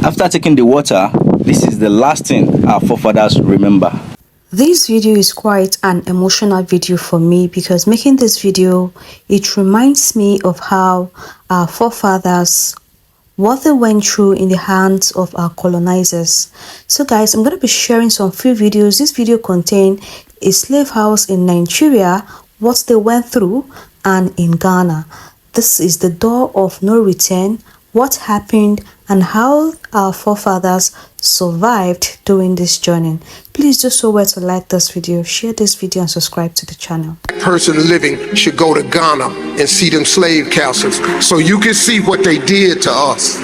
After taking the water, this is the last thing our forefathers remember. This video is quite an emotional video for me because making this video, it reminds me of how our forefathers, what they went through in the hands of our colonizers. So guys, I'm going to be sharing some few videos. This video contains a slave house in Nigeria, what they went through, and in Ghana. This is the door of no return, what happened, and how our forefathers survived during this journey. Please do so well to like this video, share this video, and subscribe to the channel. Person living should go to Ghana and see them slave castles so you can see what they did to us.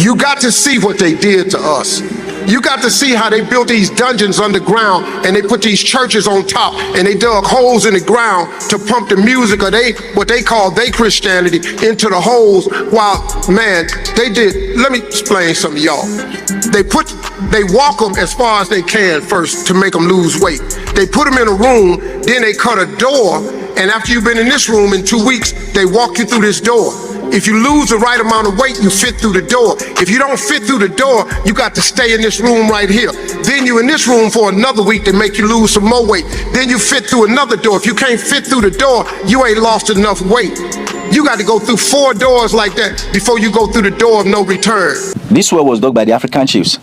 You got to see what they did to us. You got to see how they built these dungeons underground and they put these churches on top and they dug holes in the ground to pump the music of what they call their Christianity into the holes. While, man, they did, let me explain something to y'all. They walk them as far as they can first to make them lose weight. They put them in a room, then they cut a door, and after you've been in this room in 2 weeks, they walk you through this door. If you lose the right amount of weight, you fit through the door. If you don't fit through the door, you got to stay in this room right here. Then you're in this room for another week to make you lose some more weight. Then you fit through another door. If you can't fit through the door, you ain't lost enough weight. You got to go through 4 doors like that before you go through the door of no return. This well was dug by the African chiefs.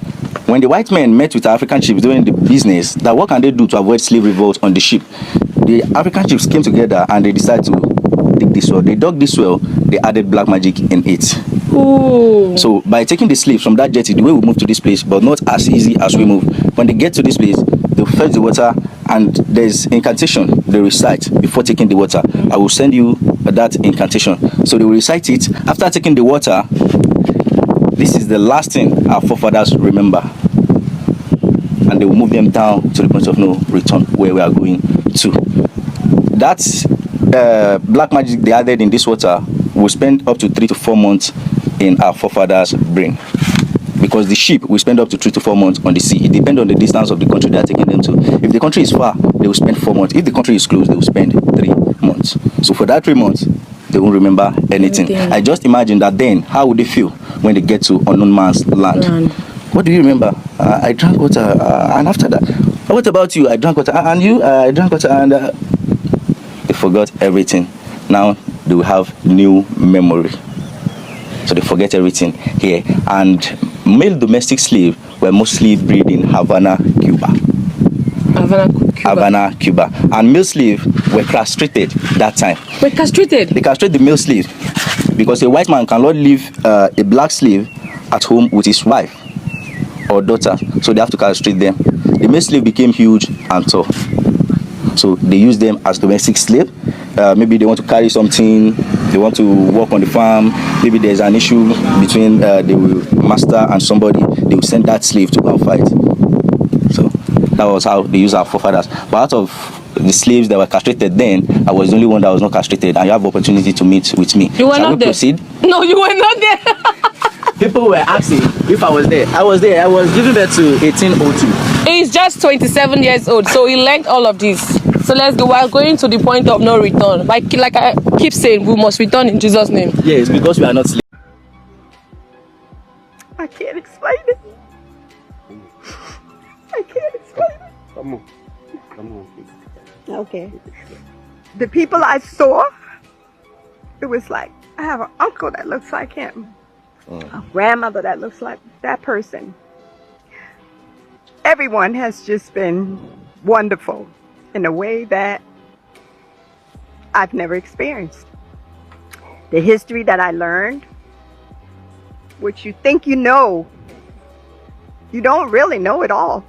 When the white men met with the African chiefs doing the business, that what can they do to avoid slave revolt on the ship? The African chiefs came together and they decided to dig this well. They dug this well, they added black magic in it. Ooh. So by taking the slaves from that jetty, the way we move to this place, but not as easy as we move. When they get to this place, they'll fetch the water and there's incantation they recite before taking the water. I will send you that incantation. So they will recite it. After taking the water, this is the last thing our forefathers remember. And they will move them down to the point of no return where we are going to. That's black magic they added in this water will spend up to 3 to 4 months in our forefathers' brain. Because the ship will spend up to 3 to 4 months on the sea. It depends on the distance of the country they are taking them to. If the country is far, they will spend 4 months. If the country is close, they will spend 3 months. So for that 3 months, they won't remember anything. I just imagine that then, how would they feel when they get to unknown man's land? What do you remember? I drank water, and after that, what about you? I drank water, and you? I drank water, and they forgot everything. Now they will have new memory. So they forget everything here. And male domestic slaves were mostly bred in Havana, Cuba. Havana, Cuba. And male slaves were castrated that time. Were castrated? They castrate the male slave because a white man cannot leave a black slave at home with his wife or daughter, so they have to castrate them. The male slave became huge and tall, so they use them as domestic slave. Maybe they want to carry something, they want to work on the farm, maybe there's an issue between the master and somebody, they will send that slave to go and fight. So that was how they use our forefathers. But out of the slaves that were castrated then, I was the only one that was not castrated, and you have opportunity to meet with me. You were Shall not there? Proceed? No, you were not there. People were asking if I was there. I was there. I was giving birth to 1802. He's just 27 years old, so he learned all of this. So let's go. We're going to the point of no return. Like I keep saying, we must return in Jesus' name. Yes, because we are not slaves. I can't explain it. I can't explain it. Come on. Come on. Okay. The people I saw, it was like, I have an uncle that looks like him. A grandmother that looks like that person. Everyone has just been wonderful in a way that I've never experienced. The history that I learned, which you think you know, you don't really know it all,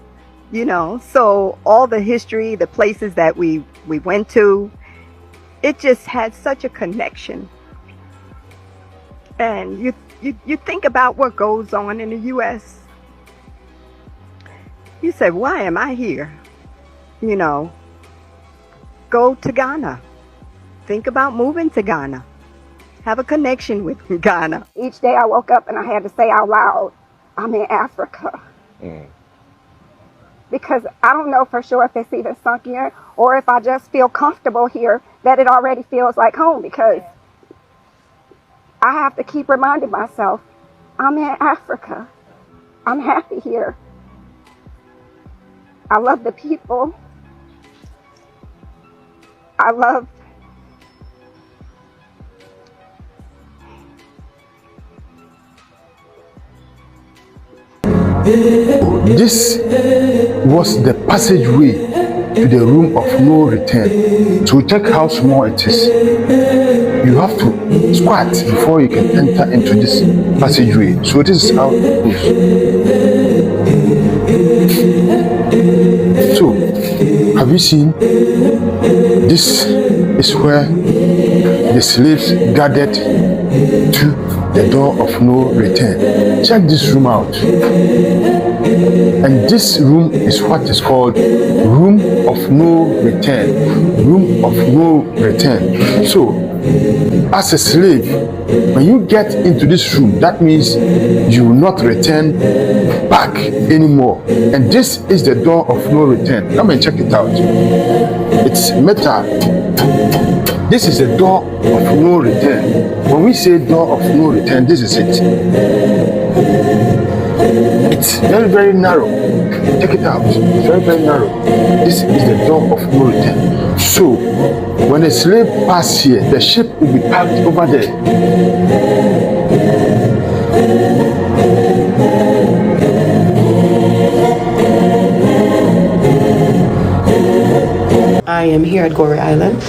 you know. So all the history, the places that we went to, it just had such a connection. And you think about what goes on in the U.S. You say, why am I here? You know, go to Ghana. Think about moving to Ghana. Have a connection with Ghana. Each day I woke up and I had to say out loud, I'm in Africa. Because I don't know for sure if it's even sunk in or if I just feel comfortable here that it already feels like home, because I have to keep reminding myself, I'm in Africa. I'm happy here. I love the people. I love this was the passageway to the room of no return. So check how small it is. You have to squat before you can enter into this passageway. So this is how it goes. So have you seen? This is where the slaves gathered to the door of no return. Check this room out. And this room is what is called room of no return. Room of no return. So, as a slave, when you get into this room, that means you will not return back anymore. And this is the door of no return. Come and check it out. It's metal. This is the door of no return. When we say door of no return, this is it. It's very, very narrow. Check it out. It's very, very narrow. This is the door of no return. So, when a slave passes here, the ship will be parked over there. I am here at Gorée Island.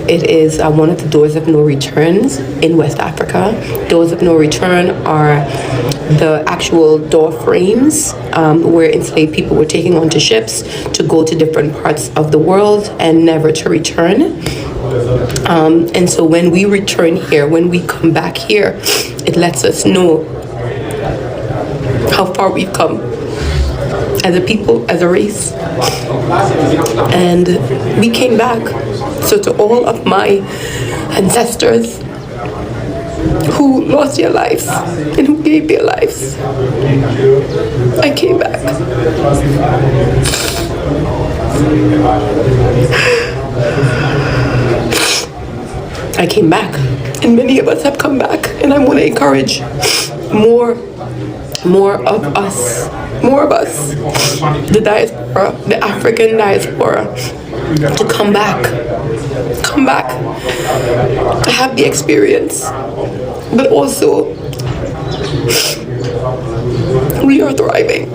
It is one of the doors of no returns in West Africa. Doors of no return are the actual door frames where enslaved people were taken onto ships to go to different parts of the world and never to return. And so when we return here, when we come back here, it lets us know how far we've come as a people, as a race. And we came back. So to all of my ancestors who lost their lives and who gave their lives, I came back. I came back, and many of us have come back, and I want to encourage more of us, the diaspora, the African diaspora, to come back, have the experience, but also we are thriving.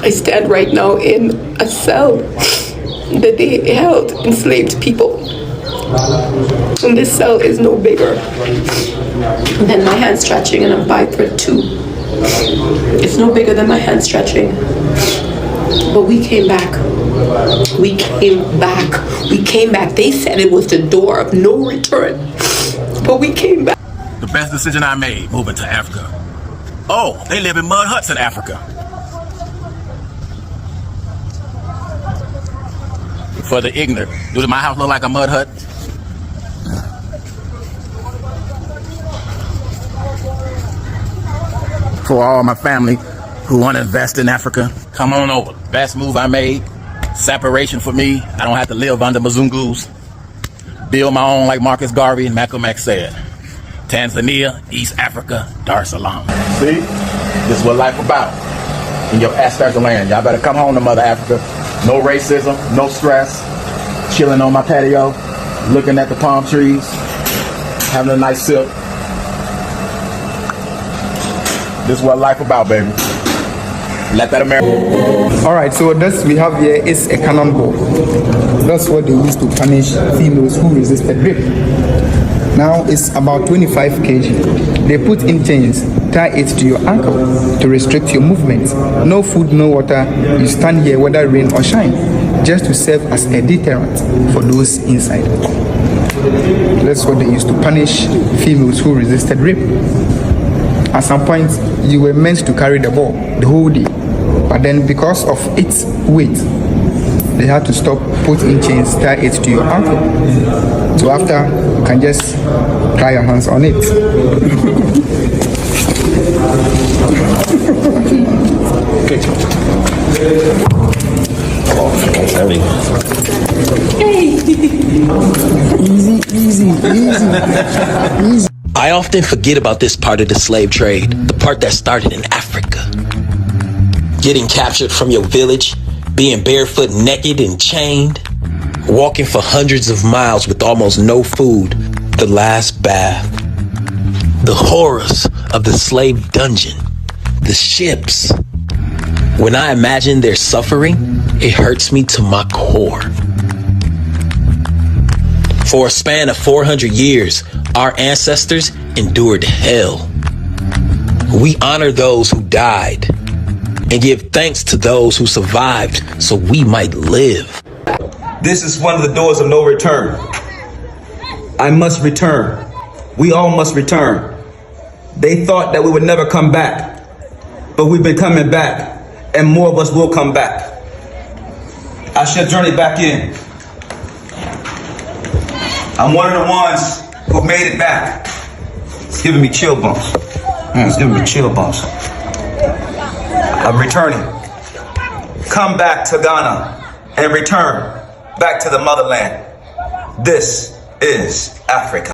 I stand right now in a cell that they held enslaved people, and this cell is no bigger than my hand stretching, and I'm 5'2". It's no bigger than my hand stretching. But we came back. We came back. They said it was the door of no return. But we came back. The best decision I made, moving to Africa. Oh, they live in mud huts in Africa. For the ignorant, does my house look like a mud hut? For all my family who want to invest in Africa, come on over. Best move I made. Separation for me. I don't have to live under Mzungus. Build my own, like Marcus Garvey and Malcolm X said. Tanzania, East Africa, Dar es Salaam. See? This is what life about. In your ancestral land. Y'all better come home to Mother Africa. No racism, no stress. Chilling on my patio, looking at the palm trees, having a nice sip. This is what life about, baby. Let that America. All right, so this we have here is a cannonball. That's what they used to punish females who resisted rape. Now it's about 25 kg. They put in chains, tie it to your ankle to restrict your movement. No food, no water. You stand here whether rain or shine, just to serve as a deterrent for those inside. That's what they used to punish females who resisted rape. At some point, you were meant to carry the ball the whole day, but then because of its weight, they had to stop, put in chains, tie it to your ankle. So after, you can just try your hands on it. I often forget about this part of the slave trade, the part that started in Africa. getting captured from your village, being barefoot, naked, and chained, walking for hundreds of miles with almost no food, the last bath, the horrors of the slave dungeon, the ships. When I imagine their suffering, it hurts me to my core. For a span of 400 years, our ancestors endured hell. We honor those who died and give thanks to those who survived so we might live. This is one of the doors of no return. I must return. We all must return. They thought that we would never come back, but we've been coming back, and more of us will come back. I shall journey back in. I'm one of the ones who made it back. It's giving me chill bumps. It's giving me chill bumps. I'm returning. Come back to Ghana and return back to the motherland. This is Africa.